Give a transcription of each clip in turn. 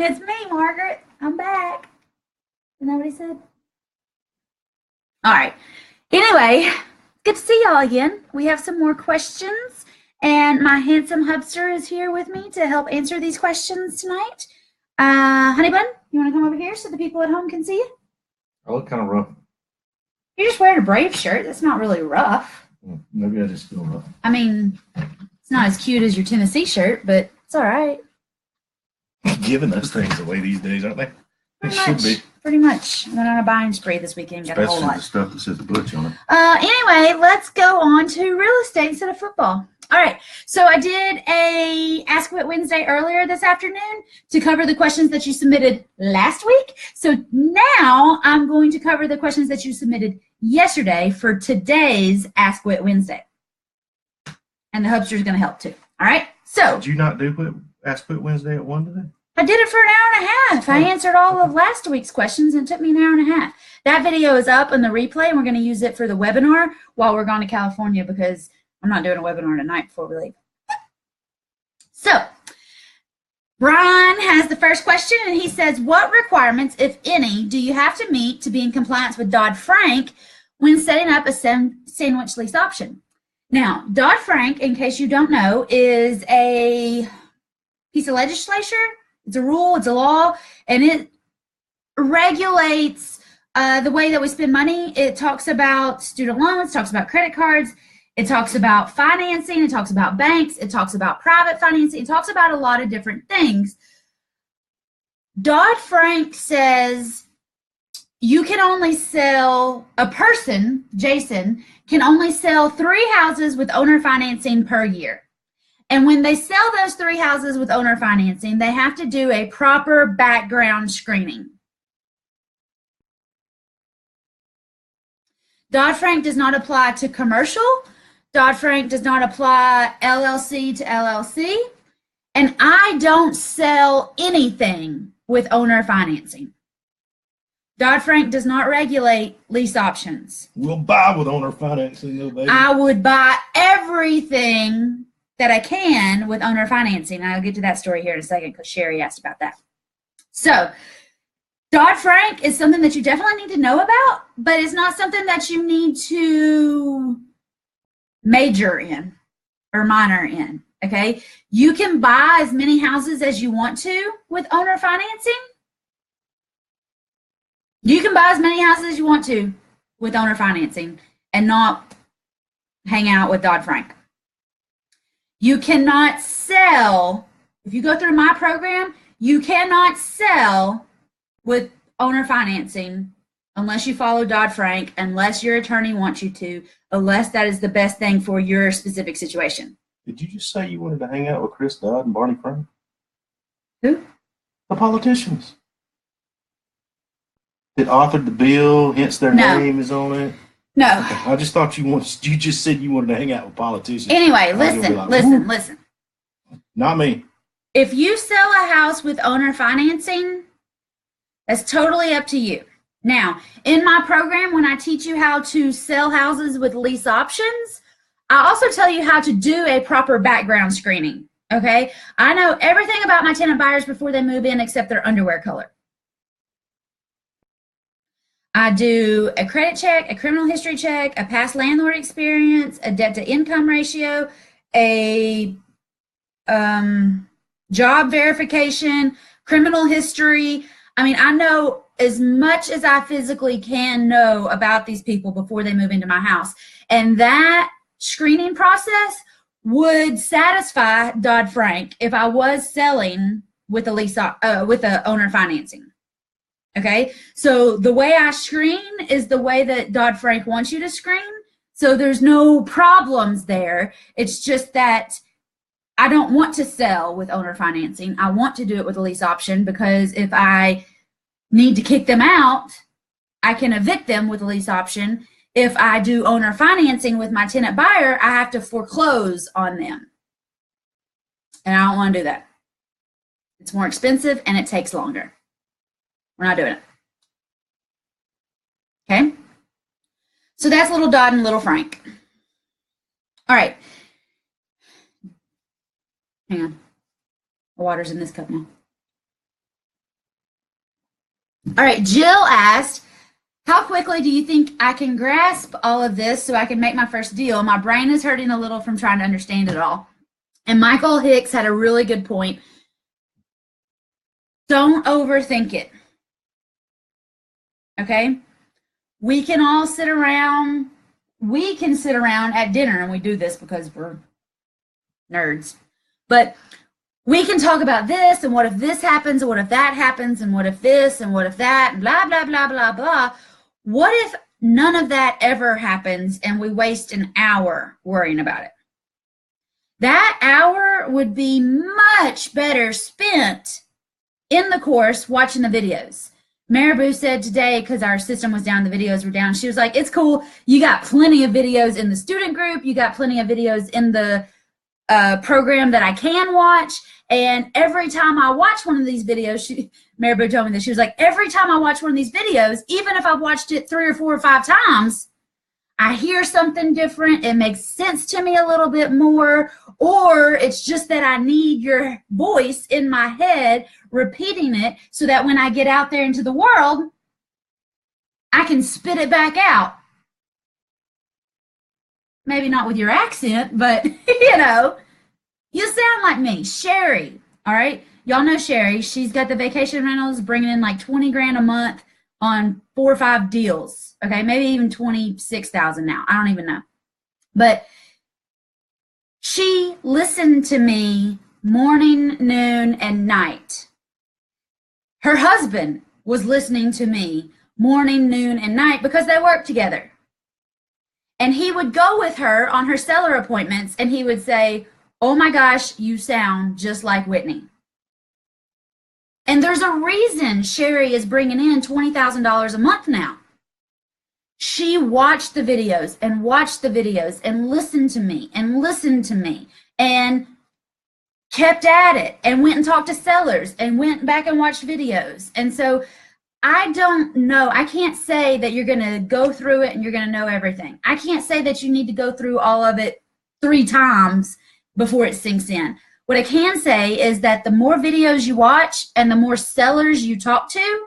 It's me, Margaret. I'm back. Isn't that what he said? All right. Anyway, good to see y'all again. We have some more questions, and my handsome hubster is here with me to help answer these questions tonight. Honey Bun, you want to come over here so the people at home can see you? I look kind of rough. You're just wearing a Brave shirt. That's not really rough. Maybe I just feel rough. I mean, it's not as cute as your Tennessee shirt, but it's all right. Giving those things away these days, aren't they? They should be. Pretty much. I went on a buying spree this weekend. Got a whole Especially lot. the stuff that says Butch on it. Anyway, let's go on to real estate instead of football. All right. So I did a Ask Whit Wednesday earlier this afternoon to cover the questions that you submitted last week. So now I'm going to cover the questions that you submitted yesterday for today's Ask Whit Wednesday. And the hubster is going to help too. All right. So did you not do Ask Whit Wednesday at 1 today? I did it for an hour and a half. I answered all of last week's questions and it took me an hour and a half. That video is up in the replay, and we're going to use it for the webinar while we're going to California because I'm not doing a webinar tonight before we leave. So, Brian has the first question, and he says, what requirements, if any, do you have to meet to be in compliance with Dodd-Frank when setting up a sandwich lease option? Now, Dodd-Frank, in case you don't know, is a piece of legislation. It's a rule, it's a law, and it regulates the way that we spend money. It talks about student loans, talks about credit cards, it talks about financing, it talks about banks, it talks about private financing, it talks about a lot of different things. Dodd-Frank says you can only sell, a person, Jason, can only sell 3 houses with owner financing per year. And when they sell those 3 houses with owner financing, they have to do a proper background screening. Dodd-Frank does not apply to commercial. Dodd-Frank does not apply LLC to LLC. And I don't sell anything with owner financing. Dodd-Frank does not regulate lease options. We'll buy with owner financing, though, baby. I would buy everything that I can with owner financing. I'll get to that story here in a second because Sherry asked about that. So Dodd-Frank is something that you definitely need to know about, but it's not something that you need to major in or minor in, okay? You can buy as many houses as you want to with owner financing. You can buy as many houses as you want to with owner financing and not hang out with Dodd-Frank. You cannot sell, if you go through my program, you cannot sell with owner financing unless you follow Dodd-Frank, unless your attorney wants you to, unless that is the best thing for your specific situation. Did you just say you wanted to hang out with Chris Dodd and Barney Frank? Who? The politicians. That authored the bill, hence their name is on it. No. Okay. I just thought you just said you wanted to hang out with politicians. Anyway, listen. Not me. If you sell a house with owner financing, that's totally up to you. Now, in my program, when I teach you how to sell houses with lease options, I also tell you how to do a proper background screening, okay? I know everything about my tenant buyers before they move in except their underwear color. I do a credit check, a criminal history check, a past landlord experience, a debt to income ratio, a job verification, criminal history. I mean, I know as much as I physically can know about these people before they move into my house. And that screening process would satisfy Dodd-Frank if I was selling with a lease with a owner financing. Okay, so the way I screen is the way that Dodd-Frank wants you to screen. So there's no problems there. It's just that I don't want to sell with owner financing. I want to do it with a lease option because if I need to kick them out, I can evict them with a lease option. If I do owner financing with my tenant buyer, I have to foreclose on them. And I don't want to do that. It's more expensive and it takes longer. We're not doing it. Okay? So that's little Dodd and little Frank. All right. Hang on. The water's in this cup now. All right, Jill asked, how quickly do you think I can grasp all of this so I can make my first deal? My brain is hurting a little from trying to understand it all. And Michael Hicks had a really good point. Don't overthink it. Okay? We can all sit around. We can sit around at dinner, and we do this because we're nerds. But we can talk about this, and what if this happens, and what if that happens, and what if this, and what if that, and blah, blah, blah, blah, blah. What if none of that ever happens and we waste an hour worrying about it? That hour would be much better spent in the course watching the videos. Maribou said today, because our system was down, the videos were down, she was like, it's cool. You got plenty of videos in the student group. You got plenty of videos in the program that I can watch. And every time I watch one of these videos, Maribou told me this, she was like, every time I watch one of these videos, even if I've watched it 3 or 4 or 5 times, I hear something different. It makes sense to me a little bit more, or it's just that I need your voice in my head repeating it so that when I get out there into the world, I can spit it back out. Maybe not with your accent, but you know, you sound like me. Sherry, all right? Y'all know Sherry. She's got the vacation rentals bringing in like 20 grand a month on 4 or 5 deals. Okay, maybe even 26,000 now. I don't even know. But she listened to me morning, noon, and night. Her husband was listening to me morning, noon, and night because they work together. And he would go with her on her seller appointments and he would say, oh my gosh, you sound just like Whitney. And there's a reason Sherry is bringing in $20,000 a month now. She watched the videos and watched the videos and listened to me and kept at it and went and talked to sellers and went back and watched videos. And so I don't know. I can't say that you're going to go through it and you're going to know everything. I can't say that you need to go through all of it 3 times before it sinks in. What I can say is that the more videos you watch and the more sellers you talk to,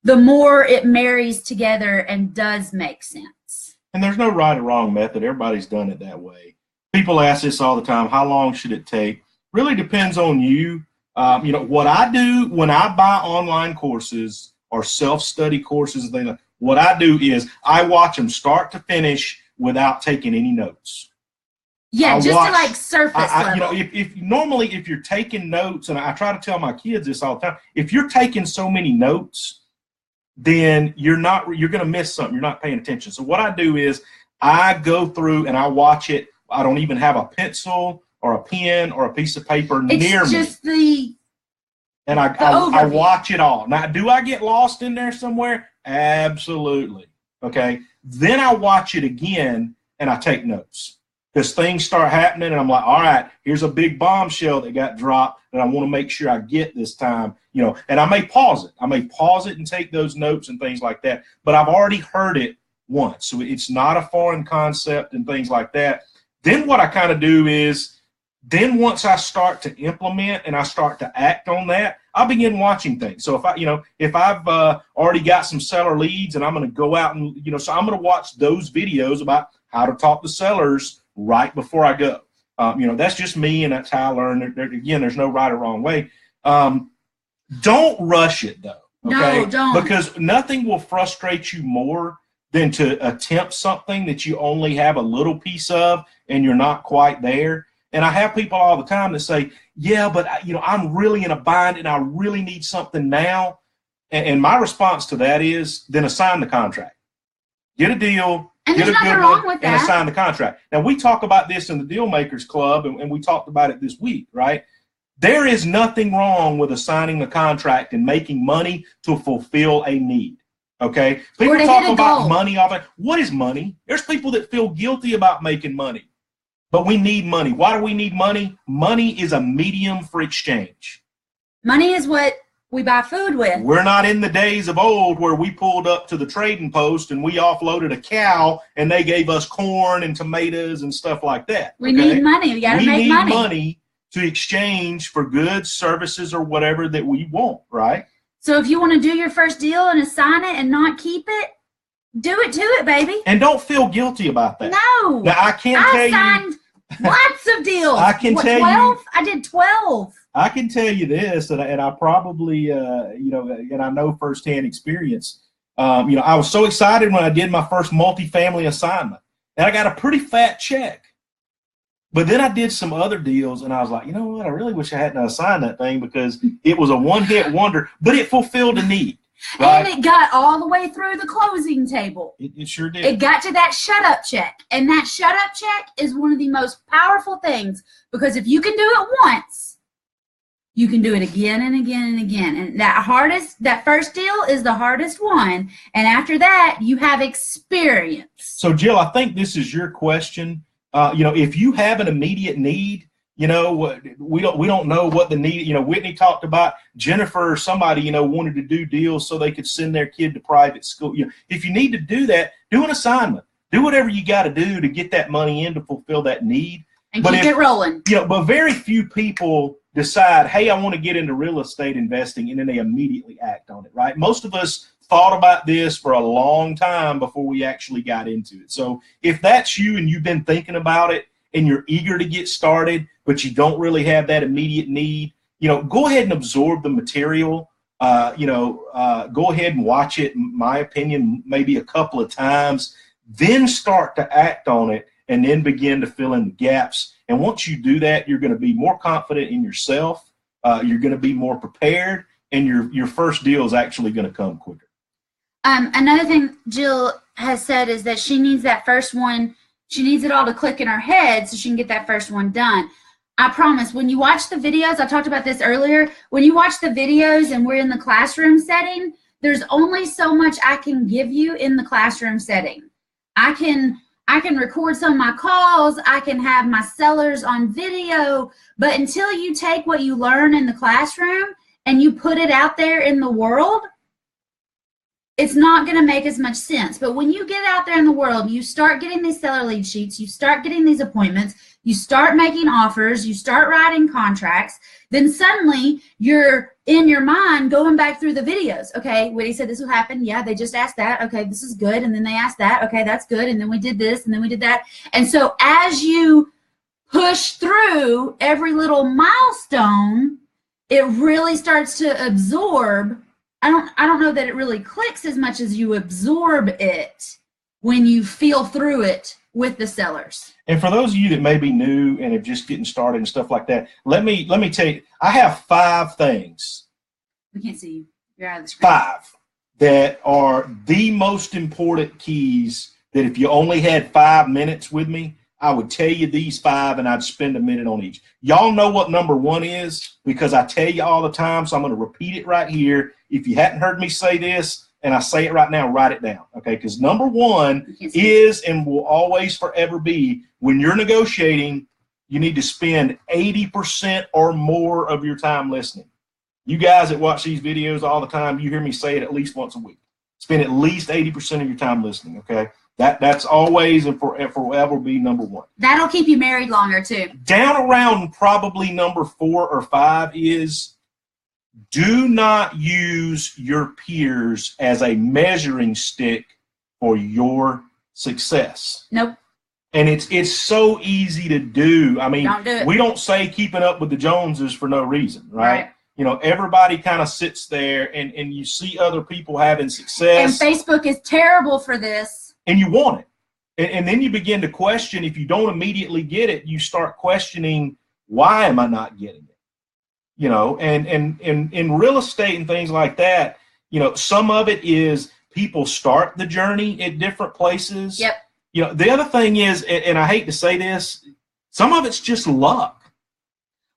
the more it marries together and does make sense. And there's no right or wrong method. Everybody's done it that way. People ask this all the time, how long should it take? Really depends on you. You know, what I do when I buy online courses or self-study courses, what I do is I watch them start to finish without taking any notes. Yeah, just to like surface level. You know, if normally if you're taking notes, and I try to tell my kids this all the time, if you're taking so many notes, then you're going to miss something. You're not paying attention. So what I do is I go through and I watch it. I don't even have a pencil or a pen or a piece of paper near me. It's just the and I watch it all. Now, do I get lost in there somewhere? Absolutely. Okay. Then I watch it again and I take notes. Because things start happening and I'm like, all right, here's a big bombshell that got dropped that I want to make sure I get this time, you know, and I may pause it. I may pause it and take those notes and things like that, but I've already heard it once. So it's not a foreign concept and things like that. Then what I kind of do is, then once I start to implement and I start to act on that, I'll begin watching things. So if I've already got some seller leads and I'm going to go out and, you know, so I'm going to watch those videos about how to talk to sellers right before I go. You know, that's just me, and that's how I learn. Again, there's no right or wrong way. Don't rush it, though. Okay? No, don't. Because nothing will frustrate you more than to attempt something that you only have a little piece of and you're not quite there. And I have people all the time that say, yeah, but, you know, I'm really in a bind and I really need something now. And my response to that is, then assign the contract. Get a deal. And there's nothing wrong with that. And assign the contract. Now, we talk about this in the Deal Makers Club, and we talked about it this week, right? There is nothing wrong with assigning the contract and making money to fulfill a need, okay? People talk about money often. What is money? There's people that feel guilty about making money, but we need money. Why do we need money? Money is a medium for exchange. Money is what we buy food with. We're not in the days of old where we pulled up to the trading post and we offloaded a cow and they gave us corn and tomatoes and stuff like that. We need money. We got to make money. We need money to exchange for goods, services, or whatever that we want, right? So if you want to do your first deal and assign it and not keep it, do it to it, baby. And don't feel guilty about that. No. Now, I signed lots of deals. I can tell 12? you. I did 12. I can tell you this, and I probably, and I know firsthand experience. I was so excited when I did my first multifamily assignment, and I got a pretty fat check. But then I did some other deals, and I was like, you know what? I really wish I hadn't assigned that thing because it was a one-hit wonder, but it fulfilled a need. Right? And it got all the way through the closing table. It sure did. It got to that shut-up check, and that shut-up check is one of the most powerful things because if you can do it once, you can do it again and again and again. And that first deal is the hardest one, and after that, you have experience. So, Jill, I think this is your question. If you have an immediate need, we don't know what the need. Whitney talked about Jennifer or somebody, wanted to do deals so they could send their kid to private school. If you need to do that, do an assignment. Do whatever you got to do to get that money in to fulfill that need. And keep it rolling. But very few people decide, hey, I want to get into real estate investing, and then they immediately act on it, right? Most of us thought about this for a long time before we actually got into it. So if that's you and you've been thinking about it and you're eager to get started, but you don't really have that immediate need, go ahead and absorb the material. Go ahead and watch it, in my opinion, maybe a couple of times, then start to act on it and then begin to fill in the gaps. And once you do that, you're going to be more confident in yourself. You're going to be more prepared, and your first deal is actually going to come quicker. Another thing Jill has said is that she needs that first one. She needs it all to click in her head so she can get that first one done. I promise, when you watch the videos, I talked about this earlier, when you watch the videos and we're in the classroom setting, there's only so much I can give you in the classroom setting. I can record some of my calls, I can have my sellers on video, but until you take what you learn in the classroom and you put it out there in the world, it's not going to make as much sense. But when you get out there in the world, you start getting these seller lead sheets, you start getting these appointments, you start making offers, you start writing contracts, then suddenly you're in your mind going back through the videos. Okay, Whitney said this will happen. Yeah, they just asked that. Okay, this is good. And then they asked that. Okay, that's good. And then we did this, and then we did that. And so as you push through every little milestone, it really starts to absorb. I don't know that it really clicks as much as you absorb it when you feel through it with the sellers. And for those of you that may be new and are just getting started and stuff like that, let me tell you, I have 5 things. We can't see you. You're out of the screen. 5 that are the most important keys that if you only had 5 minutes with me, I would tell you these 5 and I'd spend a minute on each. Y'all know what number 1 is because I tell you all the time, so I'm going to repeat it right here. If you hadn't heard me say this, and I say it right now, write it down, okay? Because number 1 is and will always forever be, when you're negotiating, you need to spend 80% or more of your time listening. You guys that watch these videos all the time, you hear me say it at least once a week. Spend at least 80% of your time listening, okay? That's always and forever be number 1. That'll keep you married longer, too. Down around probably number 4 or 5 is, do not use your peers as a measuring stick for your success. Nope. And it's so easy to do. I mean, don't do it. We don't say keeping up with the Joneses for no reason, right? Everybody kind of sits there and you see other people having success. And Facebook is terrible for this. And you want it. And then you begin to question. If you don't immediately get it, you start questioning, why am I not getting it? And in real estate and things like that, some of it is people start the journey at different places. Yep. The other thing is, and I hate to say this, some of it's just luck.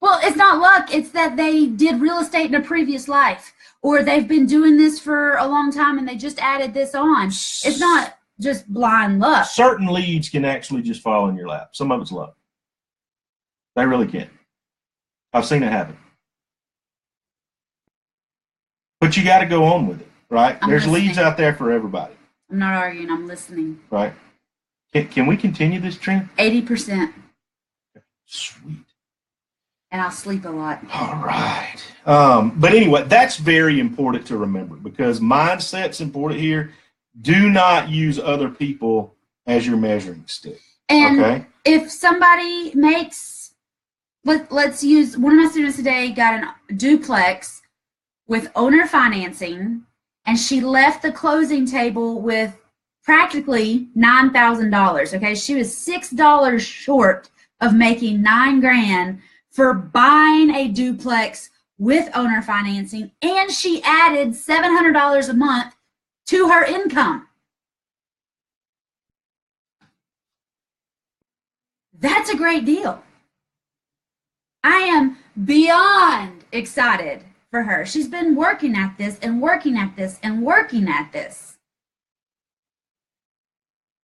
Well, it's not luck. It's that they did real estate in a previous life, or they've been doing this for a long time and they just added this on. It's not just blind luck. Certain leads can actually just fall in your lap. Some of it's luck. They really can. I've seen it happen. But you got to go on with it, right? There's leads out there for everybody. I'm not arguing. I'm listening. Right. Can we continue this trend? 80%. Sweet. and I'll sleep a lot. All right. But anyway, that's very important to remember because mindset's important here. Do not use other people as your measuring stick. And if somebody makes, let's use, one of my students today got a duplex with owner financing, and she left the closing table with practically $9,000. Okay, she was $6 short of making $9,000 for buying a duplex with owner financing, and she added $700 a month to her income. That's a great deal. I am beyond excited for her. She's been working at this and working at this and working at this.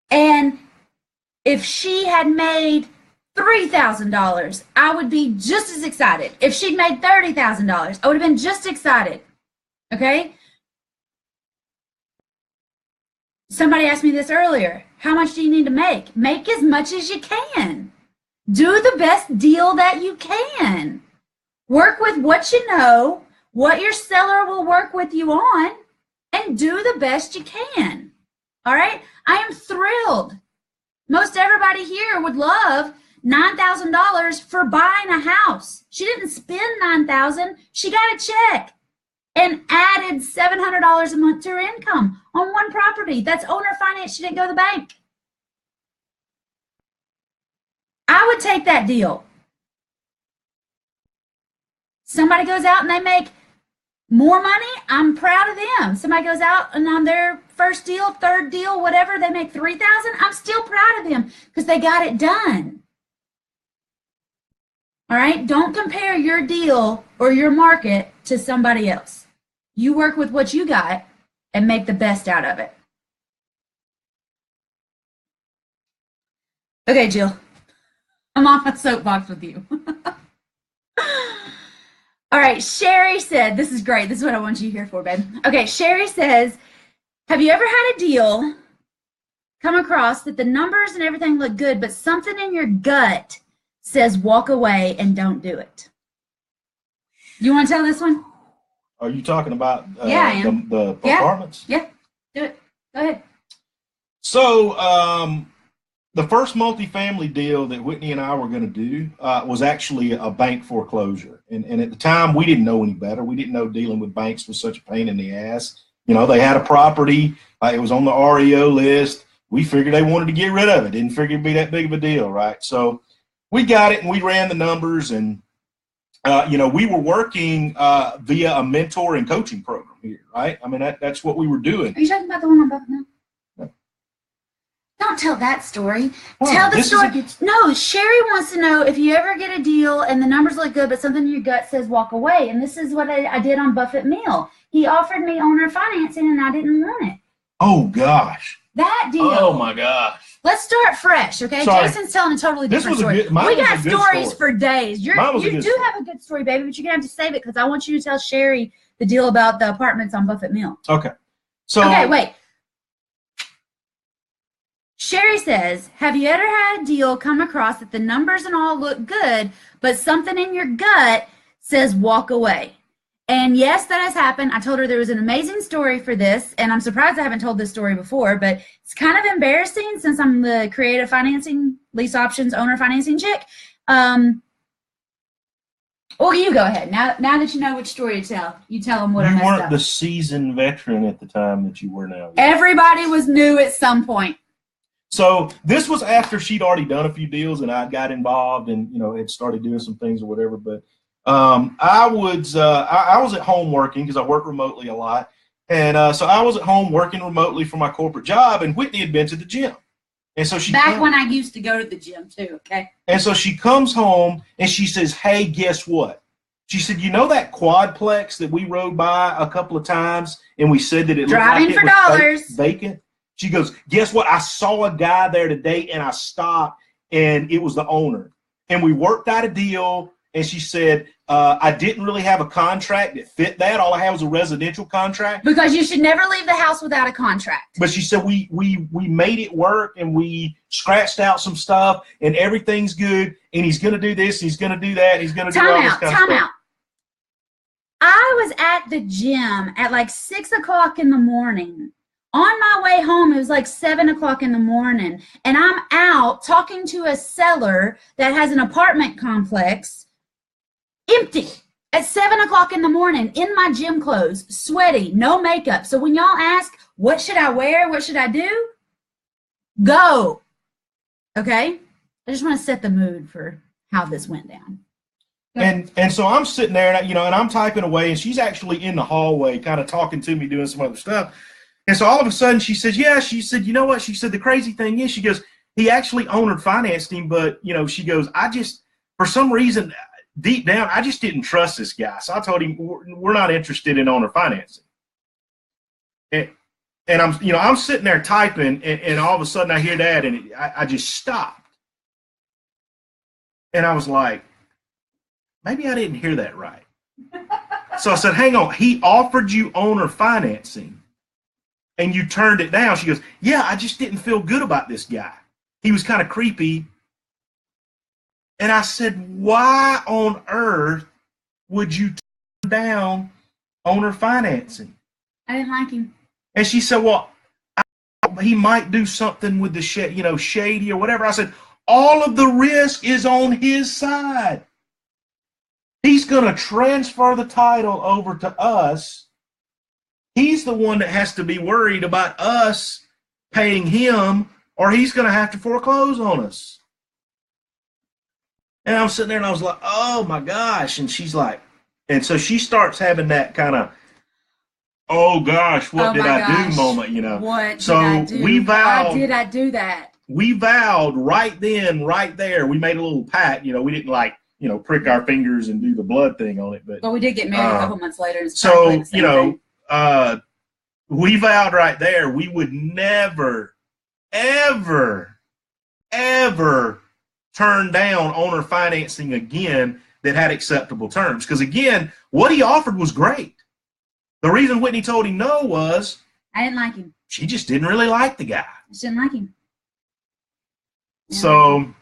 And if she had made $3,000, I would be just as excited. If she'd made $30,000, I would have been just excited. Okay? Somebody asked me this earlier. How much do you need to make? Make as much as you can. Do the best deal that you can. Work with what you know, what your seller will work with you on, and do the best you can. All right? I am thrilled. Most everybody here would love $9,000 for buying a house. She didn't spend $9,000. She got a check and added $700 a month to her income on one property. That's owner finance. She didn't go to the bank. I would take that deal. Somebody goes out and they make more money, I'm proud of them. Somebody goes out and on their first deal, third deal, whatever, they make $3,000, I'm still proud of them because they got it done. All right? Don't compare your deal or your market to somebody else. You work with what you got and make the best out of it. Okay, Jill. I'm on my soapbox with you. All right, Sherry said, this is great. This is what I want you here for, babe. Okay, Sherry says, have you ever had a deal come across that the numbers and everything look good, but something in your gut says walk away and don't do it? You want to tell this one? Are you talking about yeah, I am. the apartments? Yeah, do it. Go ahead. So the first multifamily deal that Whitney and I were going to do was actually a bank foreclosure. And at the time, we didn't know any better. We didn't know dealing with banks was such a pain in the ass. You know, they had a property. It was on the REO list. We figured they wanted to get rid of it. Didn't figure it'd be that big of a deal, right? So we got it and we ran the numbers. And, you know, we were working via a mentor and coaching program here, right? I mean, that's what we were doing. Are you talking about the one on Buffett now? Don't tell that story. Tell the story. No, Sherry wants to know if you ever get a deal and the numbers look good, but something in your gut says walk away. And this is what I did on Buffett Mill. He offered me owner financing and I didn't want it. Oh, gosh. That deal. Oh, my gosh. Let's start fresh, okay? Sorry. Jason's telling a totally different story. We got stories for days. You do have a good story, baby, but you're going to have to save it because I want you to tell Sherry the deal about the apartments on Buffett Mill. Okay. Okay, wait. Sherry says, have you ever had a deal come across that the numbers and all look good, but something in your gut says walk away? And yes, that has happened. I told her there was an amazing story for this, and I'm surprised I haven't told this story before, but it's kind of embarrassing since I'm the creative financing, lease options, owner financing chick. Well, you go ahead. Now that you know which story to tell, you tell them what I messed up. You weren't the seasoned veteran at the time that you were now. Everybody was new at some point. So this was after she'd already done a few deals and I got involved and, you know, had started doing some things or whatever. But I was at home working because I work remotely a lot. And so I was at home working remotely for my corporate job, and Whitney had been to the gym. And so when I used to go to the gym too, okay? And so she comes home and she says, hey, guess what? She said, you know that quadplex that we rode by a couple of times and we said that it looked like it was vacant? She goes, guess what? I saw a guy there today and I stopped and it was the owner. And we worked out a deal. And she said, I didn't really have a contract that fit that. All I had was a residential contract. Because you should never leave the house without a contract. But she said we made it work, and we scratched out some stuff, and everything's good, and he's going to do this, he's going to do that, he's going to do all this kind of stuff. Time out. I was at the gym at like 6 o'clock in the morning. On my way home, it was like 7 o'clock in the morning, and I'm out talking to a seller that has an apartment complex, empty, at 7 o'clock in the morning, in my gym clothes, sweaty, no makeup. So when y'all ask, what should I wear? What should I do? Go. Okay? I just want to set the mood for how this went down. And so I'm sitting there, and I'm typing away, and she's actually in the hallway kind of talking to me, doing some other stuff. And so all of a sudden she says, yeah, she said, you know what? She said, the crazy thing is, she goes, he actually owner financed him, but, she goes, I just, for some reason, deep down, I just didn't trust this guy. So I told him, we're not interested in owner financing. And I'm sitting there typing, and all of a sudden I hear that, and I just stopped. And I was like, maybe I didn't hear that right. So I said, hang on, he offered you owner financing and you turned it down. She goes, yeah, I just didn't feel good about this guy. He was kind of creepy. And I said, why on earth would you turn down owner financing? I didn't like him. And she said, well, he might do something with the shady or whatever. I said, all of the risk is on his side. He's going to transfer the title over to us. He's the one that has to be worried about us paying him, or he's going to have to foreclose on us. And I'm sitting there and I was like, oh my gosh. And she's like, and so she starts having that kind of, oh gosh, what did I do moment, What so did I do? We vowed. Why did I do that? We vowed right then, right there. We made a little pact. We didn't prick our fingers and do the blood thing on it. But we did get married a couple months later. So, we vowed right there we would never, ever, ever turn down owner financing again that had acceptable terms. Because, again, what he offered was great. The reason Whitney told him no was I didn't like him. She just didn't really like the guy. I just didn't like him. So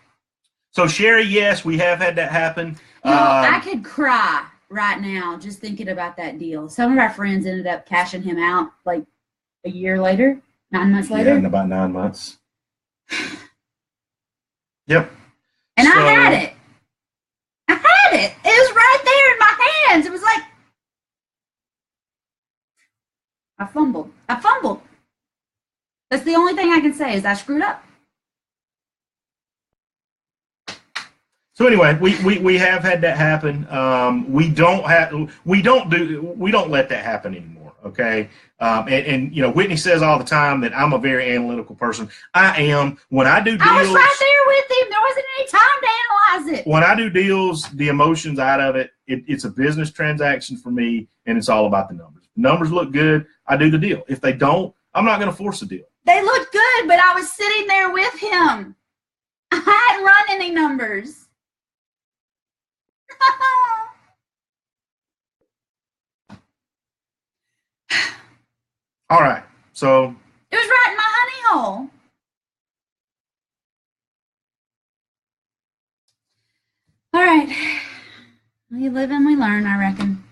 Sherry, yes, we have had that happen. I could cry right now just thinking about that deal. Some of our friends ended up cashing him out like a year later, 9 months later. Yeah, in about 9 months. Yep. And I had it. It was right there in my hands. It was like, I fumbled. That's the only thing I can say is I screwed up. So anyway, we have had that happen. We don't let that happen anymore. Okay. Whitney says all the time that I'm a very analytical person. I am. When I do deals, I was right there with him. There wasn't any time to analyze it. When I do deals, the emotions out of it, it's a business transaction for me, and it's all about the numbers. If the numbers look good, I do the deal. If they don't, I'm not going to force a deal. They looked good, but I was sitting there with him. I hadn't run any numbers. All right, so it was right in my honey hole. All right, we live and we learn, I reckon.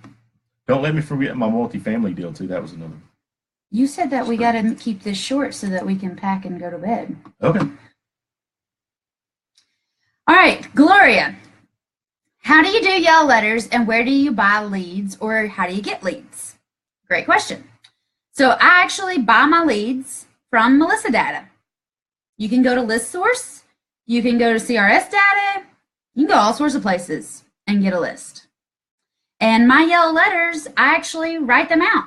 Don't let me forget my multifamily deal too. That was another. You said that we got to keep this short so that we can pack and go to bed. Okay. All right, Gloria. How do you do yellow letters, and where do you buy leads, or how do you get leads? Great question. So I actually buy my leads from Melissa Data. You can go to ListSource, you can go to CRS Data, you can go all sorts of places and get a list. And my yellow letters, I actually write them out.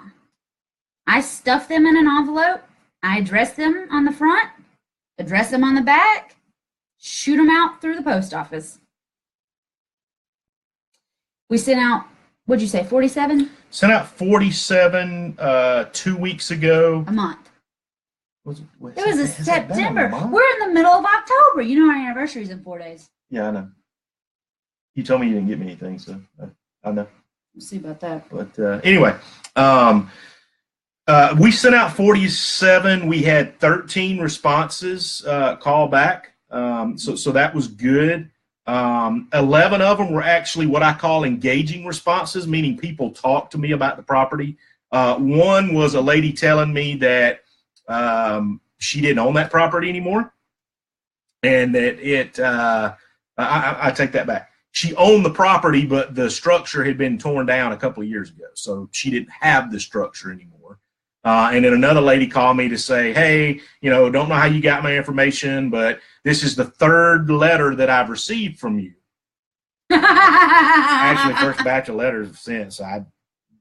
I stuff them in an envelope, I address them on the front, address them on the back, shoot them out through the post office. We sent out, what'd you say, 47? Sent out 47 2 weeks ago. A month. It was a September. We're in the middle of October. You know our anniversary is in 4 days. Yeah, I know. You told me you didn't get me anything, so. I know. We'll see about that. But anyway, we sent out 47. We had 13 responses call back. So that was good. 11 of them were actually what I call engaging responses, meaning people talked to me about the property. One was a lady telling me that she didn't own that property anymore, and that I take that back. She owned the property, but the structure had been torn down a couple of years ago, so she didn't have the structure anymore. And then another lady called me to say, hey, don't know how you got my information, but this is the third letter that I've received from you. Actually, first batch of letters since I,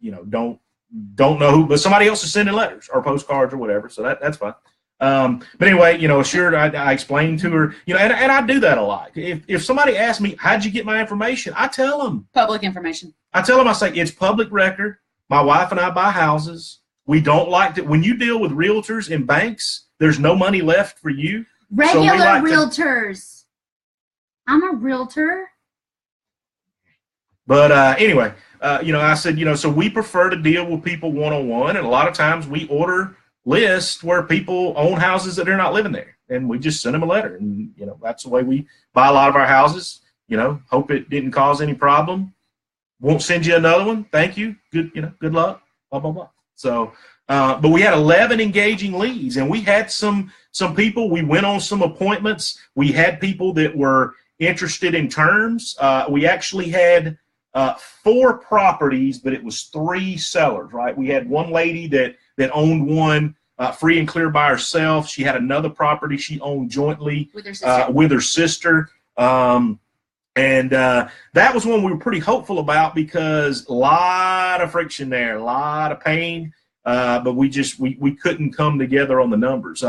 don't know who, but somebody else is sending letters or postcards or whatever, so that's fine. But anyway, sure, I explained to her, and I do that a lot. If somebody asks me, how'd you get my information? I tell them. Public information. I tell them, I say, it's public record. My wife and I buy houses. We don't like to, when you deal with realtors and banks, there's no money left for you. Regular realtors. I'm a realtor. But anyway, I said, so we prefer to deal with people one-on-one, and a lot of times we order lists where people own houses that they're not living there, and we just send them a letter, and that's the way we buy a lot of our houses. Hope it didn't cause any problem. Won't send you another one. Thank you. Good, good luck. Blah blah blah. So, but we had 11 engaging leads, and we had some people. We went on some appointments. We had people that were interested in terms. We actually had 4 properties, but it was 3 sellers. Right? We had one lady that owned one free and clear by herself. She had another property she owned jointly with her sister. And that was one we were pretty hopeful about because a lot of friction there, a lot of pain, but we couldn't come together on the numbers.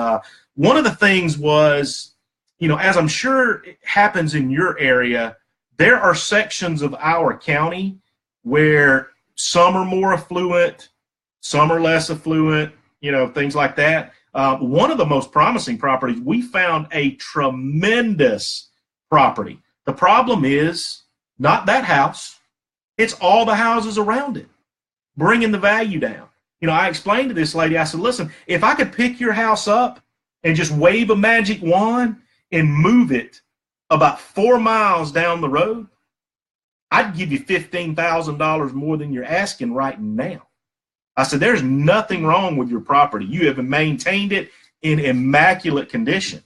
One of the things was, as I'm sure it happens in your area, there are sections of our county where some are more affluent, some are less affluent, things like that. One of the most promising properties, we found a tremendous property. The problem is not that house. It's all the houses around it, bringing the value down. I explained to this lady, I said, listen, if I could pick your house up and just wave a magic wand and move it about 4 miles down the road, I'd give you $15,000 more than you're asking right now. I said, there's nothing wrong with your property. You have maintained it in immaculate condition.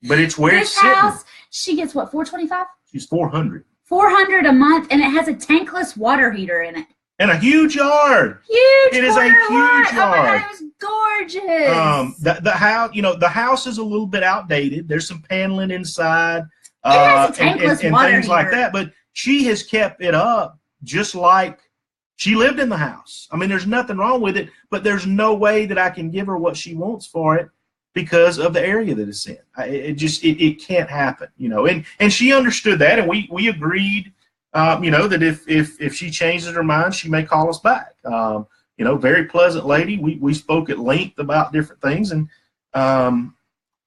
But it's where it's sitting. House, she gets what, $425? She's $400. $400 a month, and it has a tankless water heater in it. And a huge yard. Huge. It is a huge yard. Oh my God, it was gorgeous. The house, the house is a little bit outdated. There's some paneling inside. It has a tankless and water things heater. like that. But she has kept it up just like she lived in the house. I mean, there's nothing wrong with it, but there's no way that I can give her what she wants for it because of the area that it's in. It can't happen, and she understood that, and we agreed, that if she changes her mind, she may call us back. Very pleasant lady. We spoke at length about different things, and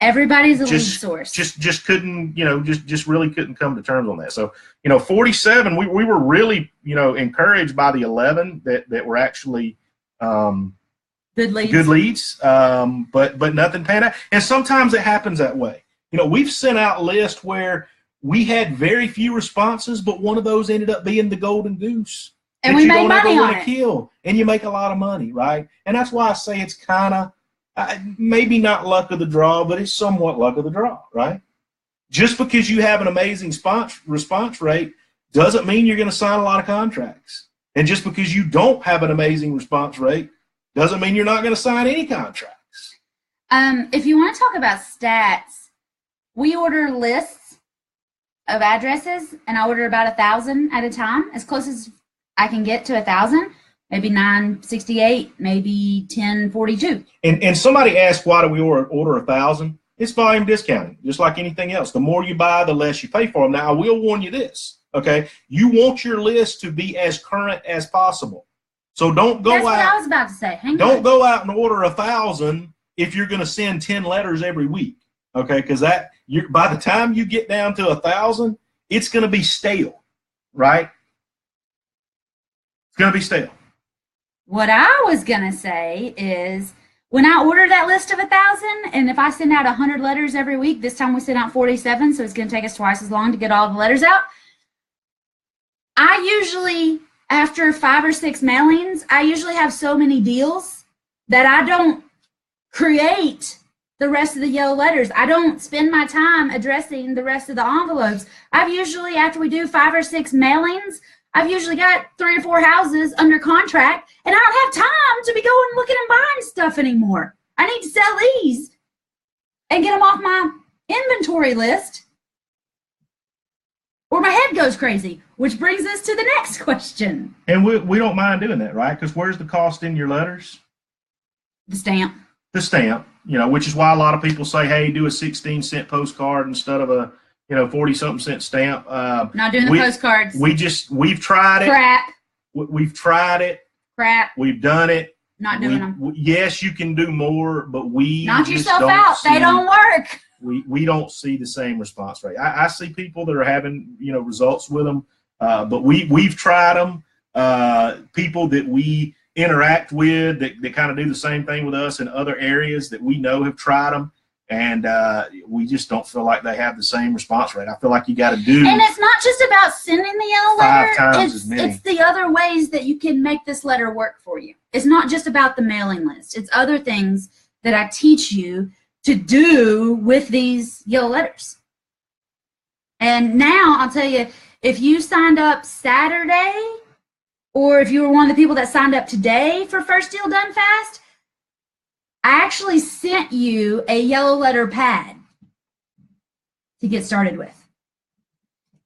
everybody's a lead source. Just couldn't, just really couldn't come to terms on that. So, 47, we were really, encouraged by the 11 that were actually good leads. But nothing panned out. And sometimes it happens that way. We've sent out lists where we had very few responses, but one of those ended up being the golden goose. And we made money on it. Kill, and you make a lot of money, right? And that's why I say it's kind of maybe not luck of the draw, but it's somewhat luck of the draw, right? Just because you have an amazing response rate doesn't mean you're going to sign a lot of contracts. And just because you don't have an amazing response rate doesn't mean you're not going to sign any contracts. If you want to talk about stats, we order lists of addresses, and I order about 1,000 at a time, as close as I can get to 1,000. Maybe 968, maybe 1042. And somebody asked, why do we order 1,000? It's volume discounting, just like anything else. The more you buy, the less you pay for them. Now, I will warn you this, okay? You want your list to be as current as possible. So don't go out. That's what I was about to say. Don't go out and order 1,000 if you're going to send 10 letters every week, okay? Because by the time you get down to 1,000, it's going to be stale, right? Gonna be stale. What I was gonna say is when I order that list of 1,000, and if I send out 100 letters every week, this time we send out 47, so it's gonna take us twice as long to get all the letters out. I usually, after 5 or 6 mailings, I usually have so many deals that I don't create the rest of the yellow letters. I don't spend my time addressing the rest of the envelopes. I've usually, after we do 5 or 6 mailings, I've usually got 3 or 4 houses under contract, and I don't have time to be going looking and buying stuff anymore. I need to sell these and get them off my inventory list, or my head goes crazy, which brings us to the next question. And we don't mind doing that, right? Because where's the cost in your letters? The stamp. The stamp, which is why a lot of people say, hey, do a 16-cent postcard instead of a 40-something cent stamp. Not doing the postcards. We've tried it. Crap. We've tried it. Crap. We've done it. Not doing them. Yes, you can do more, but we knock just yourself don't out. They don't work. We don't see the same response rate. I see people that are having results with them, but we've tried them. People that we interact with that kind of do the same thing with us in other areas that we know have tried them, and we just don't feel like they have the same response rate. I feel like you got to do. And it's not just about sending the yellow letter. 5 times as many. It's the other ways that you can make this letter work for you. It's not just about the mailing list. It's other things that I teach you to do with these yellow letters. And now I'll tell you, if you signed up Saturday, or if you were one of the people that signed up today for First Deal Done Fast, I actually sent you a yellow letter pad to get started with.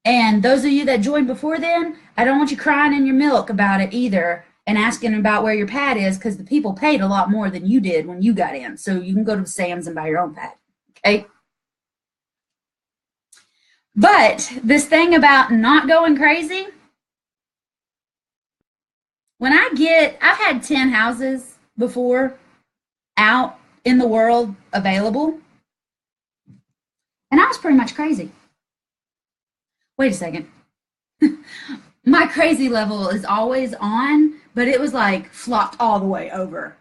And those of you that joined before then, I don't want you crying in your milk about it either and asking about where your pad is, because the people paid a lot more than you did when you got in. So you can go to Sam's and buy your own pad, okay? But this thing about not going crazy, when I've had 10 houses before out in the world available, and I was pretty much crazy. Wait a second. My crazy level is always on, but it was like flopped all the way over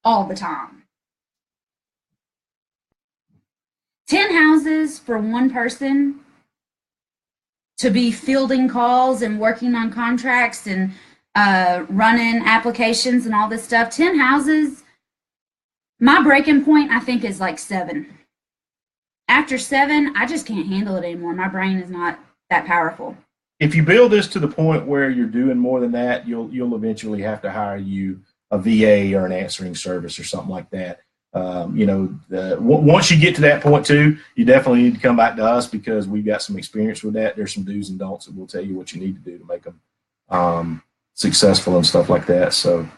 all the time. 10 houses for one person to be fielding calls and working on contracts and running applications and all this stuff. 10 houses, my breaking point, I think, is like 7. After 7, I just can't handle it anymore. My brain is not that powerful. If you build this to the point where you're doing more than that, you'll eventually have to hire you a VA or an answering service or something like that. Once you get to that point too, you definitely need to come back to us, because we've got some experience with that. There's some do's and don'ts that we'll tell you what you need to do to make them successful and stuff like that. So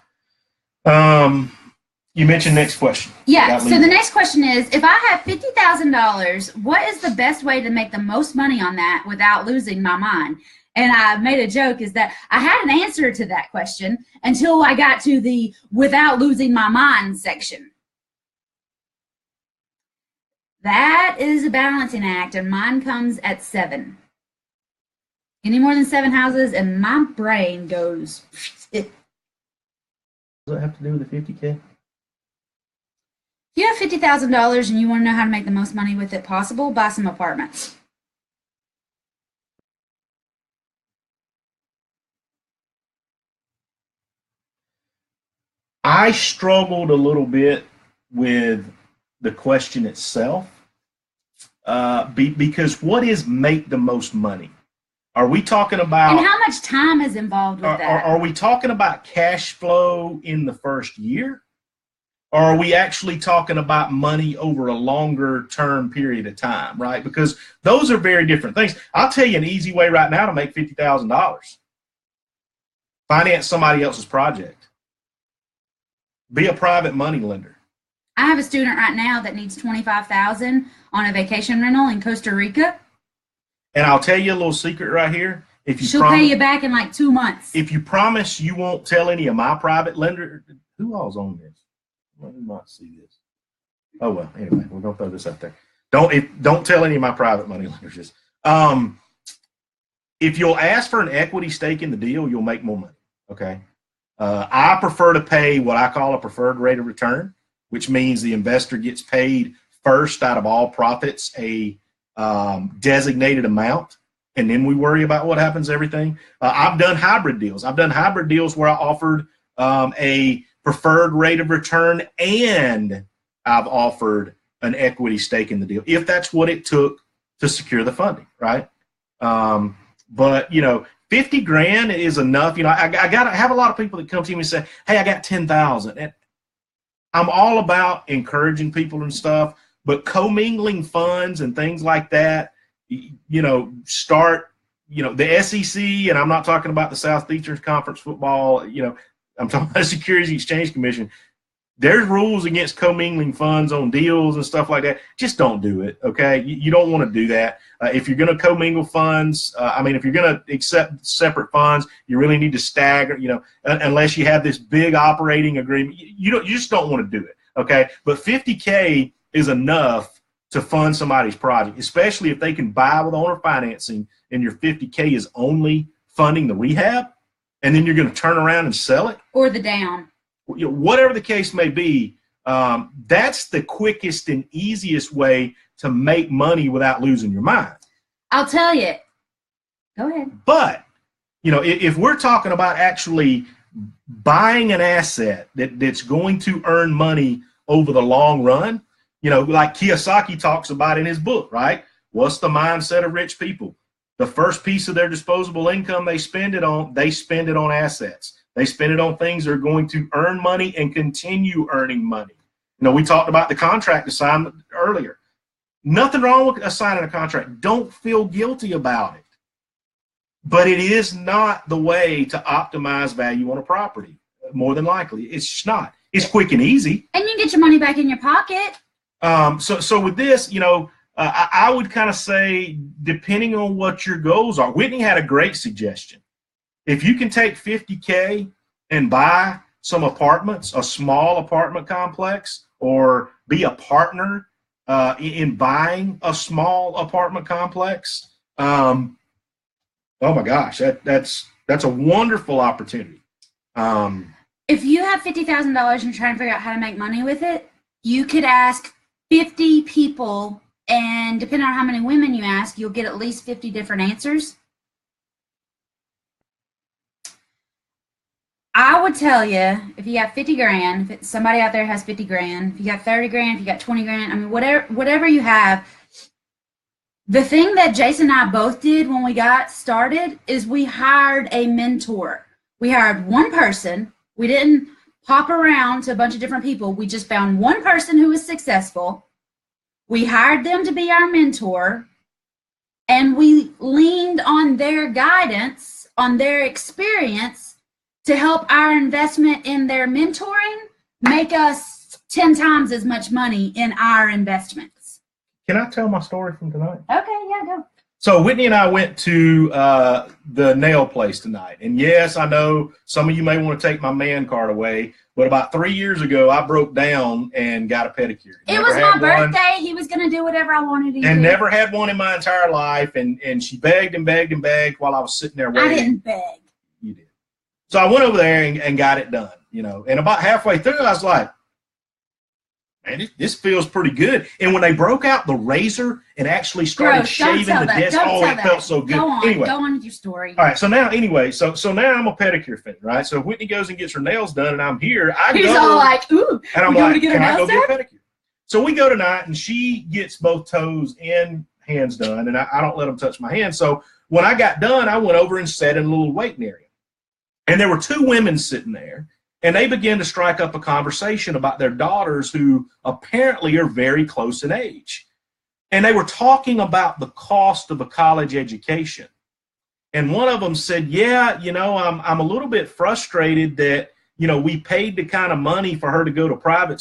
you mentioned next question. Yeah, so the next question is, if I have $50,000, what is the best way to make the most money on that without losing my mind? And I made a joke is that I had an answer to that question until I got to the without losing my mind section. That is a balancing act, and mine comes at 7. Any more than 7 houses, and my brain goes. Does that have to do with the 50K? If you have $50,000 and you want to know how to make the most money with it possible, buy some apartments. I struggled a little bit with the question itself because what is make the most money? Are we talking about... And how much time is involved with that? Are we talking about cash flow in the first year? Or are we actually talking about money over a longer term period of time, right? Because those are very different things. I'll tell you an easy way right now to make $50,000. Finance somebody else's project. Be a private money lender. I have a student right now that needs $25,000 on a vacation rental in Costa Rica. And I'll tell you a little secret right here. If you She'll pay you back in like 2 months. If you promise you won't tell any of my private lender, who all's on this? Well, who might see this? Oh well. Anyway, we're gonna throw this out there. Don't tell any of my private money lenders. If you'll ask for an equity stake in the deal, you'll make more money. Okay. I prefer to pay what I call a preferred rate of return, which means the investor gets paid first out of all profits, a designated amount, and then we worry about what happens to everything. I've done hybrid deals. I've done hybrid deals where I offered a preferred rate of return and I've offered an equity stake in the deal, if that's what it took to secure the funding, right? But, you know, 50 grand is enough. You know, I have a lot of people that come to me and say, hey, I got 10,000. And I'm all about encouraging people and stuff, but commingling funds and things like that, you know, start, you know, the SEC, and I'm not talking about the Southeastern Conference football, you know, I'm talking about the Securities and Exchange Commission. There's rules against commingling funds on deals and stuff like that. Just don't do it, okay? You don't want to do that. If you're going to commingle funds, if you're going to accept separate funds, you really need to stagger, you know, unless you have this big operating agreement. You just don't want to do it, okay? But $50K is enough to fund somebody's project, especially if they can buy with owner financing and your $50K is only funding the rehab, and then you're going to turn around and sell it. Or the down. You know, whatever the case may be, that's the quickest and easiest way to make money without losing your mind. I'll tell you. Go ahead. But, you know, if we're talking about actually buying an asset that's going to earn money over the long run, you know, like Kiyosaki talks about in his book, right? What's the mindset of rich people? The first piece of their disposable income they spend it on assets. They spend it on things that are going to earn money and continue earning money. You know, we talked about the contract assignment earlier. Nothing wrong with assigning a contract. Don't feel guilty about it. But it is not the way to optimize value on a property, more than likely. It's just not. It's quick and easy. And you can get your money back in your pocket. So with this, you know, I would kind of say, depending on what your goals are, Whitney had a great suggestion. If you can take $50K and buy some apartments, a small apartment complex, or be a partner in buying a small apartment complex, oh my gosh, that's a wonderful opportunity. If you have $50,000 and you're trying to figure out how to make money with it, you could ask 50 people, and depending on how many women you ask, you'll get at least 50 different answers. I would tell you, if you got 50 grand, if somebody out there has 50 grand, if you got 30 grand, if you got 20 grand, I mean, whatever you have, the thing that Jason and I both did when we got started is we hired a mentor. We hired one person. We didn't hop around to a bunch of different people. We just found one person who was successful. We hired them to be our mentor, and we leaned on their guidance, on their experience, to help our investment in their mentoring make us 10 times as much money in our investments. Can I tell my story from tonight? Okay, yeah, go. So Whitney and I went to the nail place tonight. And yes, I know some of you may want to take my man card away, but about 3 years ago, I broke down and got a pedicure. It was my birthday. He was going to do whatever I wanted to do. And never had one in my entire life. And she begged and begged and begged while I was sitting there waiting. I didn't beg. You did. So I went over there and got it done, you know. And about halfway through, I was like, man, this feels pretty good. And when they broke out the razor and actually started shaving the disc, it felt so good. Go on, anyway, go on with your story. All right, so now, anyway, so now I'm a pedicure fan, right? So Whitney goes and gets her nails done, and I'm here. He's all like, ooh, and I'm like, can I go get a pedicure? So we go tonight, and she gets both toes and hands done, and I don't let them touch my hands. So when I got done, I went over and sat in a little waiting area. And there were two women sitting there, and they began to strike up a conversation about their daughters who apparently are very close in age. And they were talking about the cost of a college education. And one of them said, yeah, you know, I'm a little bit frustrated that, you know, we paid the kind of money for her to go to private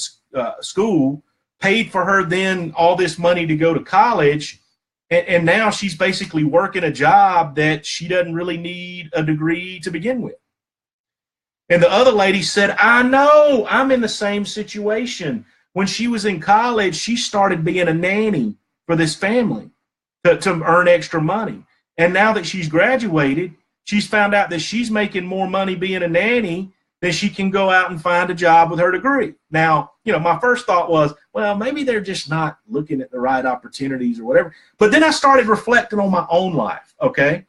school, paid for her then all this money to go to college, and now she's basically working a job that she doesn't really need a degree to begin with. And the other lady said, I know, I'm in the same situation. When she was in college, she started being a nanny for this family to earn extra money. And now that she's graduated, she's found out that she's making more money being a nanny then she can go out and find a job with her degree. Now, my first thought was, well, maybe they're just not looking at the right opportunities or whatever. But then I started reflecting on my own life, okay?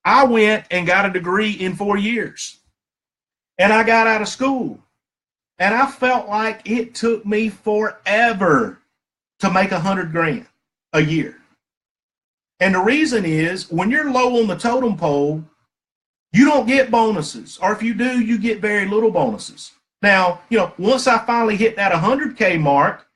I went and got a degree in 4 years. And I got out of school. And I felt like it took me forever to make $100,000 a year. And the reason is, when you're low on the totem pole, you don't get bonuses, or if you do, you get very little bonuses. Now, once I finally hit that 100K mark,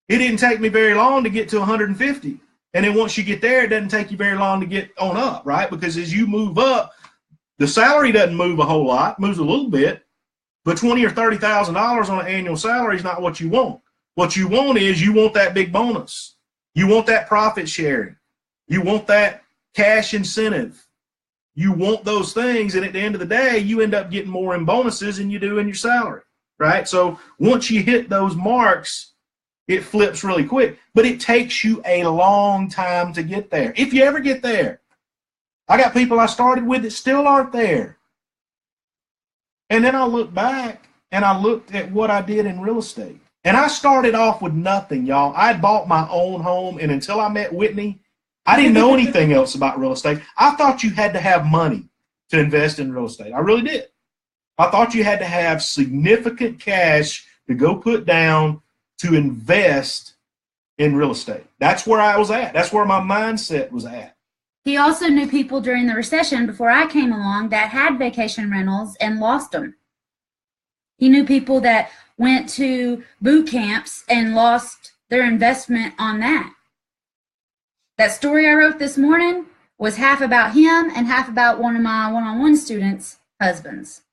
it didn't take me very long to get to 150. And then once you get there, it doesn't take you very long to get on up, right? Because as you move up, the salary doesn't move a whole lot, moves a little bit, but $20,000 or $30,000 on an annual salary is not what you want. What you want is, you want that big bonus. You want that profit sharing. You want that cash incentive. You want those things, and at the end of the day, you end up getting more in bonuses than you do in your salary, right? So once you hit those marks, it flips really quick, but it takes you a long time to get there, if you ever get there. I got people I started with that still aren't there. And then I look back, and I looked at what I did in real estate. And I started off with nothing, y'all. I had bought my own home, and until I met Whitney, I didn't know anything else about real estate. I thought you had to have money to invest in real estate. I really did. I thought you had to have significant cash to go put down to invest in real estate. That's where I was at. That's where my mindset was at. He also knew people during the recession before I came along that had vacation rentals and lost them. He knew people that went to boot camps and lost their investment on that. That story I wrote this morning was half about him and half about one of my one-on-one students' husbands.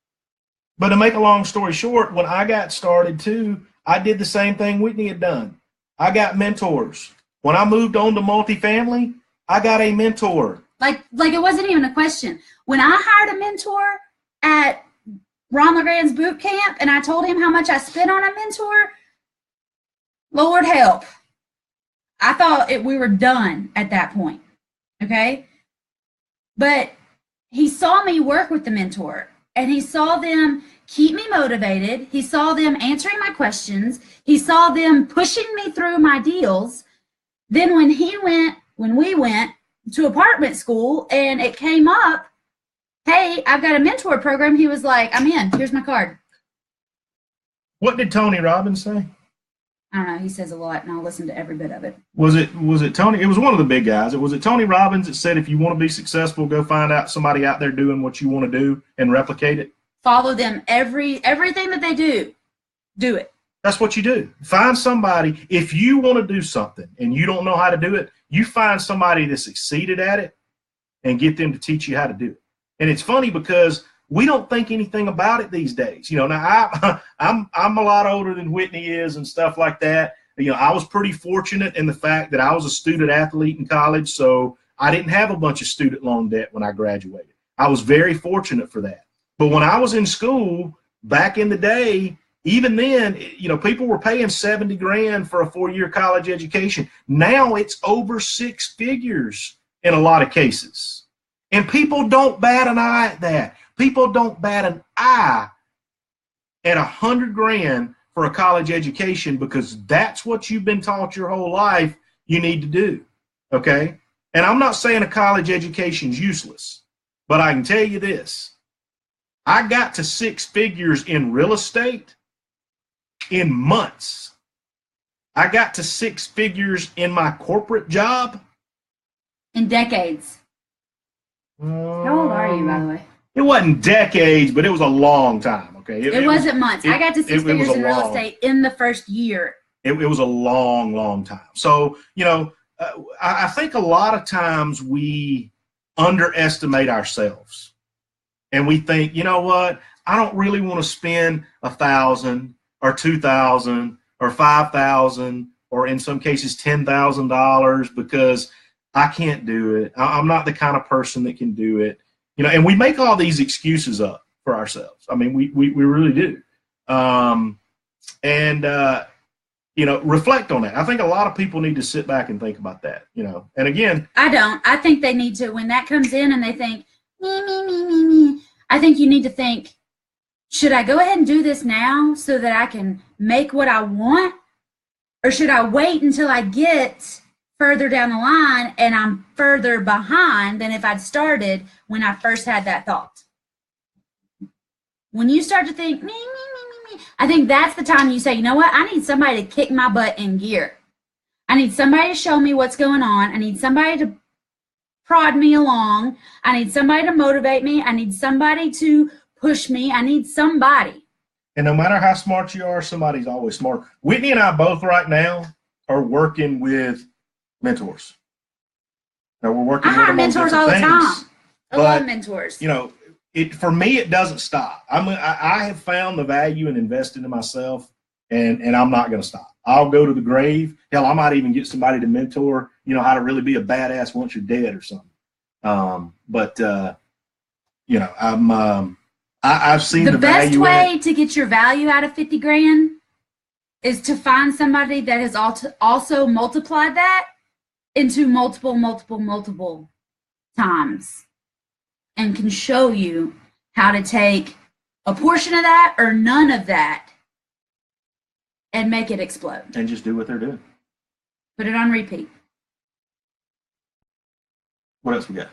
But to make a long story short, when I got started too, I did the same thing Whitney had done. I got mentors. When I moved on to multifamily, I got a mentor. Like it wasn't even a question. When I hired a mentor at Ron LeGrand's boot camp and I told him how much I spent on a mentor, Lord help. I thought we were done at that point, okay? But he saw me work with the mentor, and he saw them keep me motivated. He saw them answering my questions. He saw them pushing me through my deals. Then when we went to apartment school and it came up, hey, I've got a mentor program, he was like, I'm in. Here's my card. What did Tony Robbins say? I don't know. He says a lot, and I'll listen to every bit of it. Was it Tony? It was one of the big guys. Was it Tony Robbins that said, if you want to be successful, go find out somebody out there doing what you want to do and replicate it? Follow them. Everything that they do it. That's what you do. Find somebody. If you want to do something and you don't know how to do it, you find somebody that succeeded at it and get them to teach you how to do it. And it's funny because we don't think anything about it these days. Now I'm a lot older than Whitney is and stuff like that. I was pretty fortunate in the fact that I was a student athlete in college, so I didn't have a bunch of student loan debt when I graduated. I was very fortunate for that. But when I was in school back in the day, even then, people were paying $70,000 for a 4-year college education. Now it's over 6 figures in a lot of cases. And people don't bat an eye at that. People don't bat an eye at $100,000 for a college education because that's what you've been taught your whole life you need to do, okay? And I'm not saying a college education is useless, but I can tell you this. I got to 6 figures in real estate in months. I got to 6 figures in my corporate job in decades. How old are you, by the way? It wasn't decades, but it was a long time, okay? It wasn't months. I got to 6 figures in real estate in the first year. It was a long, long time. So, I think a lot of times we underestimate ourselves. And we think, you know what? I don't really want to spend $1,000 or $2,000 or $5,000 or in some cases $10,000 because I can't do it. I'm not the kind of person that can do it. And we make all these excuses up for ourselves. I mean, we really do. Reflect on that. I think a lot of people need to sit back and think about that, And again, I don't. I think they need to, when that comes in and they think, me, I think you need to think, should I go ahead and do this now so that I can make what I want? Or should I wait until I get further down the line and I'm further behind than if I'd started when I first had that thought? When you start to think, me, I think that's the time you say, you know what? I need somebody to kick my butt in gear. I need somebody to show me what's going on. I need somebody to prod me along. I need somebody to motivate me. I need somebody to push me. I need somebody. And no matter how smart you are, somebody's always smart. Whitney and I both right now are working with mentors. Now we're working with them mentors all the time. I love mentors. You know, for me, it doesn't stop. I have found the value in investing in myself, and I'm not going to stop. I'll go to the grave. Hell, I might even get somebody to mentor, you know, how to really be a badass once you're dead or something. You know, I've seen the value. The best way to get your value out of 50 grand is to find somebody that has also multiplied that into multiple times and can show you how to take a portion of that or none of that and make it explode. And just do what they're doing. Put it on repeat. What else we got?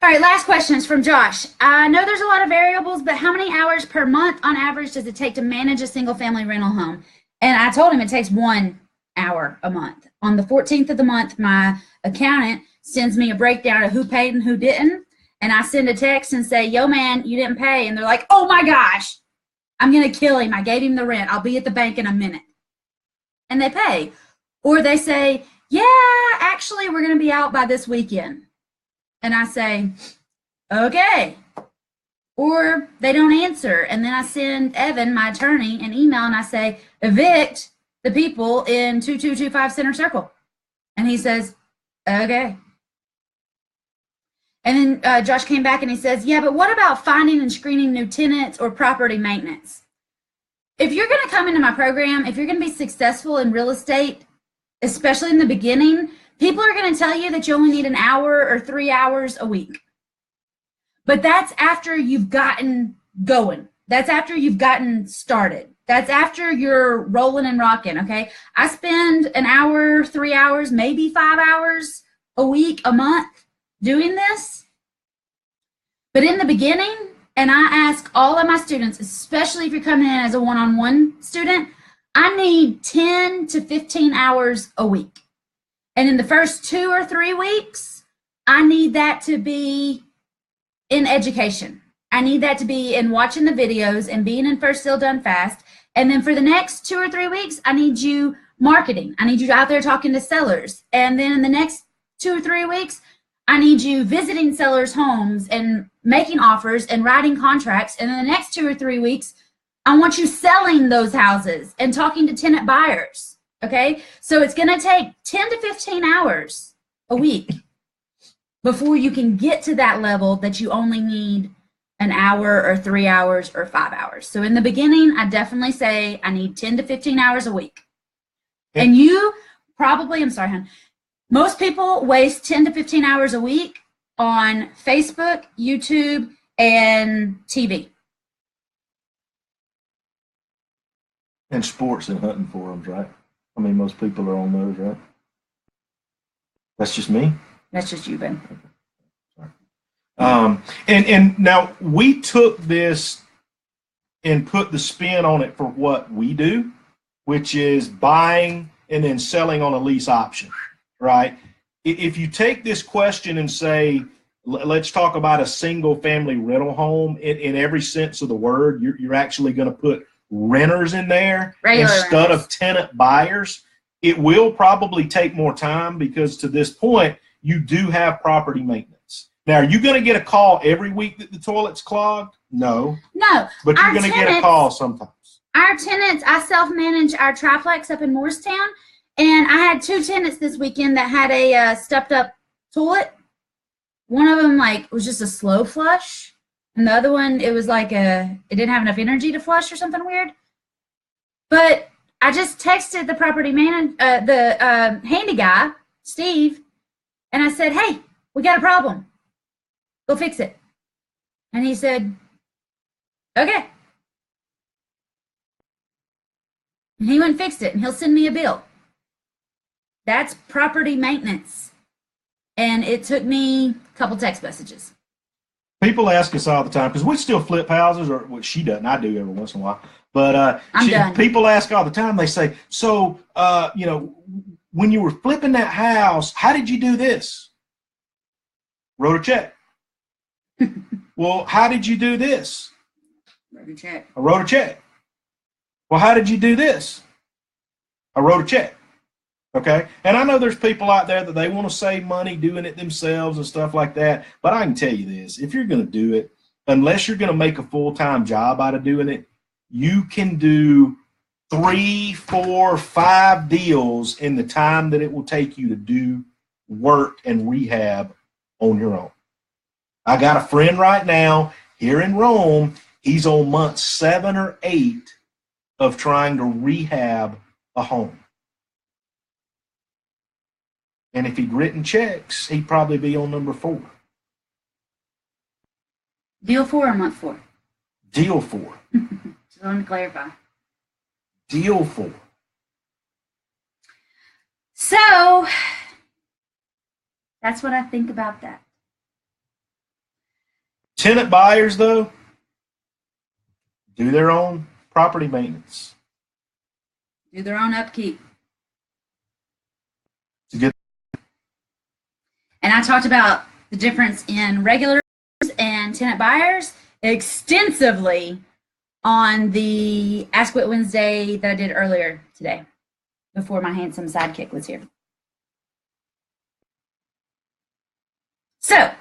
All right, last question is from Josh. I know there's a lot of variables, but how many hours per month on average does it take to manage a single family rental home? And I told him it takes 1 hour a month. On the 14th of the month, my accountant sends me a breakdown of who paid and who didn't. And I send a text and say, yo, man, you didn't pay. And they're like, oh, my gosh, I'm going to kill him. I gave him the rent. I'll be at the bank in a minute. And they pay. Or they say, yeah, actually, we're going to be out by this weekend. And I say, okay. Or they don't answer. And then I send Evan, my attorney, an email and I say, evict the people in 2225 Center Circle. And he says, okay. And then Josh came back and he says, yeah, but what about finding and screening new tenants or property maintenance? If you're going to come into my program, if you're going to be successful in real estate, especially in the beginning, people are going to tell you that you only need an hour or 3 hours a week. But that's after you've gotten going. That's after you've gotten started. That's after you're rolling and rocking, okay? I spend an hour, 3 hours, maybe 5 hours a week, a month doing this. But in the beginning, and I ask all of my students, especially if you're coming in as a one-on-one student, I need 10 to 15 hours a week. And in the first 2 or 3 weeks, I need that to be in education. I need that to be in watching the videos and being in First Deal Done Fast. And then for the next 2 or 3 weeks, I need you marketing. I need you out there talking to sellers. And then in the next 2 or 3 weeks, I need you visiting sellers' homes and making offers and writing contracts. And in the next 2 or 3 weeks, I want you selling those houses and talking to tenant buyers. Okay, so it's going to take 10 to 15 hours a week before you can get to that level that you only need an hour or 3 hours or 5 hours. So in the beginning, I definitely say I need 10 to 15 hours a week. Yeah. And you probably, I'm sorry, hon, most people waste 10 to 15 hours a week on Facebook, YouTube, and TV. And sports and hunting forums, right? I mean, most people are on those, right? That's just me? That's just you, Ben. Sorry. And now we took this and put the spin on it for what we do, which is buying and then selling on a lease option, right? If you take this question and say, let's talk about a single family rental home in every sense of the word, you're actually going to put renters in there instead of tenant buyers. It will probably take more time because to this point, you do have property maintenance. Now, are you going to get a call every week that the toilet's clogged? No. No. But you're going to get a call sometimes. Our tenants, I self-manage our triplex up in Morristown, and I had 2 tenants this weekend that had a stepped up toilet. One of them was just a slow flush. And the other one, it was it didn't have enough energy to flush or something weird. But I just texted the property handy guy, Steve, and I said, hey, we got a problem. Go fix it. And he said, Okay. And he went and fixed it, and he'll send me a bill. That's property maintenance. And it took me a couple text messages. People ask us all the time, because we still flip houses, or well, she doesn't. I do every once in a while. But people ask all the time. They say, so, when you were flipping that house, how did you do this? Wrote a check. Well, how did you do this? Wrote a check. I wrote a check. Well, how did you do this? I wrote a check. Okay? And I know there's people out there that they want to save money doing it themselves and stuff like that. But I can tell you this, if you're going to do it, unless you're going to make a full-time job out of doing it, you can do 3, 4, 5 deals in the time that it will take you to do work and rehab on your own. I got a friend right now here in Rome. He's on month 7 or 8 of trying to rehab a home. And if he'd written checks, he'd probably be on number 4. Deal 4 or month 4? Deal 4. Just want to clarify. Deal 4. So, that's what I think about that. Tenant buyers, though, do their own property maintenance. Do their own upkeep. It's a good. And I talked about the difference in regulars and tenant buyers extensively on the Ask Whit Wednesday that I did earlier today, before my handsome sidekick was here. So,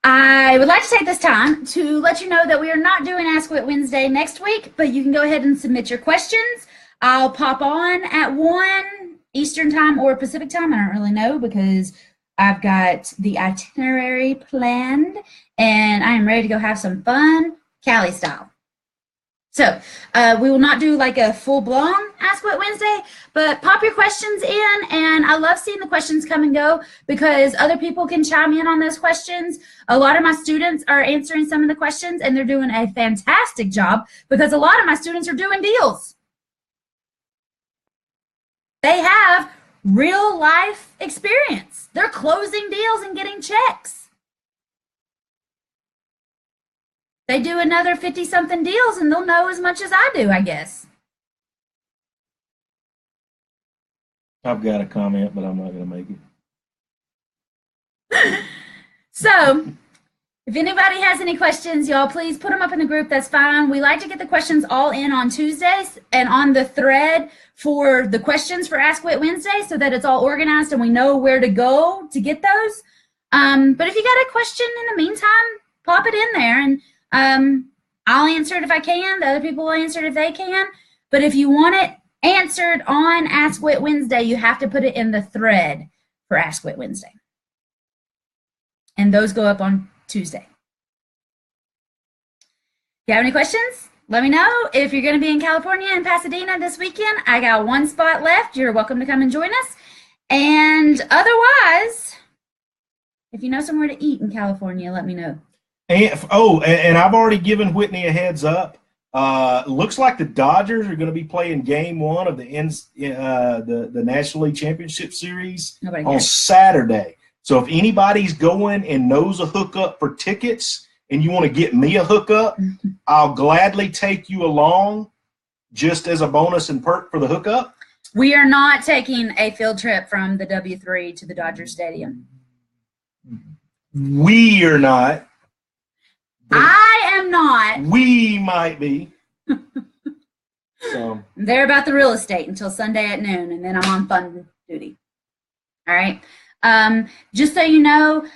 I would like to take this time to let you know that we are not doing Ask Whit Wednesday next week, but you can go ahead and submit your questions. I'll pop on at 1 Eastern time or Pacific time. I don't really know, because I've got the itinerary planned and I am ready to go have some fun, Cali style. So we will not do like a full-blown Ask Whit Wednesday, but pop your questions in, and I love seeing the questions come and go because other people can chime in on those questions. A lot of my students are answering some of the questions, and they're doing a fantastic job because a lot of my students are doing deals. They have real life experience. They're closing deals and getting checks. They do another 50-something deals and they'll know as much as I do, I guess. I've got a comment, but I'm not going to make it. So, if anybody has any questions, y'all, please put them up in the group. That's fine. We like to get the questions all in on Tuesdays and on the thread for the questions for Ask Whit Wednesday so that it's all organized and we know where to go to get those. But if you got a question in the meantime, pop it in there, and I'll answer it if I can. The other people will answer it if they can. But if you want it answered on Ask Whit Wednesday, you have to put it in the thread for Ask Whit Wednesday. And those go up on Tuesday. If you have any questions, let me know. If you're going to be in California and Pasadena this weekend, I got 1 spot left. You're welcome to come and join us. And otherwise, if you know somewhere to eat in California, let me know. And I've already given Whitney a heads up. Looks like the Dodgers are going to be playing Game 1 of the National League Championship Series on Saturday. So if anybody's going and knows a hookup for tickets and you want to get me a hookup, I'll gladly take you along just as a bonus and perk for the hookup. We are not taking a field trip from the W3 to the Dodger Stadium. We are not. I am not. We might be. So. They're about the real estate until Sunday at noon, and then I'm on fun duty. All right. Just so you know,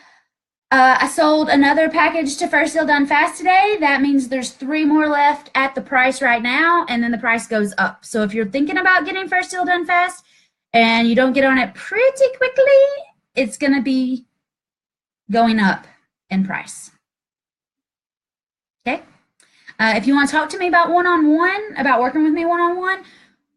I sold another package to First Deal Done Fast today. That means there's 3 more left at the price right now, and then the price goes up. So if you're thinking about getting First Deal Done Fast and you don't get on it pretty quickly, it's going to be going up in price. Okay. If you want to talk to me about one-on-one, about working with me one-on-one,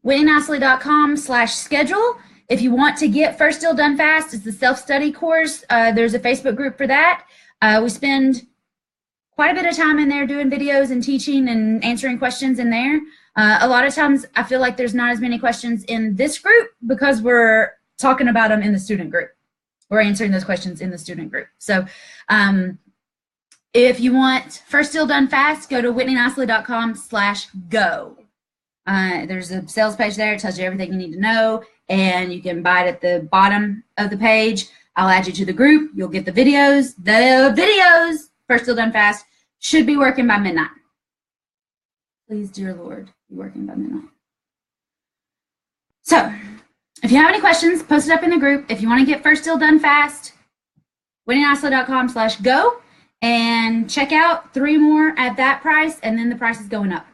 WhitneyNicely.com/schedule. If you want to get First Deal Done Fast, it's the self-study course. There's a Facebook group for that. We spend quite a bit of time in there doing videos and teaching and answering questions in there. A lot of times I feel like there's not as many questions in this group because we're talking about them in the student group. We're answering those questions in the student group. So if you want First Deal Done Fast, go to whitneynicely.com/go. There's a sales page there. It tells you everything you need to know, and you can buy it at the bottom of the page. I'll add you to the group. You'll get the videos. The videos, First Deal Done Fast, should be working by midnight. Please, dear Lord, be working by midnight. So, if you have any questions, post it up in the group. If you want to get First Deal Done Fast, whitneynicely.com/go, and check out 3 more at that price, and then the price is going up.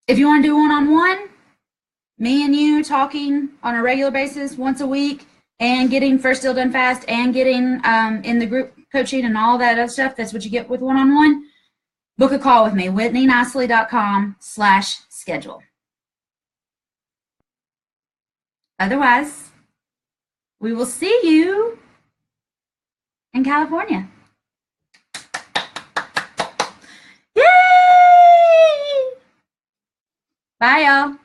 If you want to do one-on-one, me and you talking on a regular basis once a week and getting First Deal Done Fast and getting in the group coaching and all that other stuff, that's what you get with one-on-one, book a call with me, whitneynicely.com/schedule. Otherwise, we will see you in California. Yay! Bye, y'all.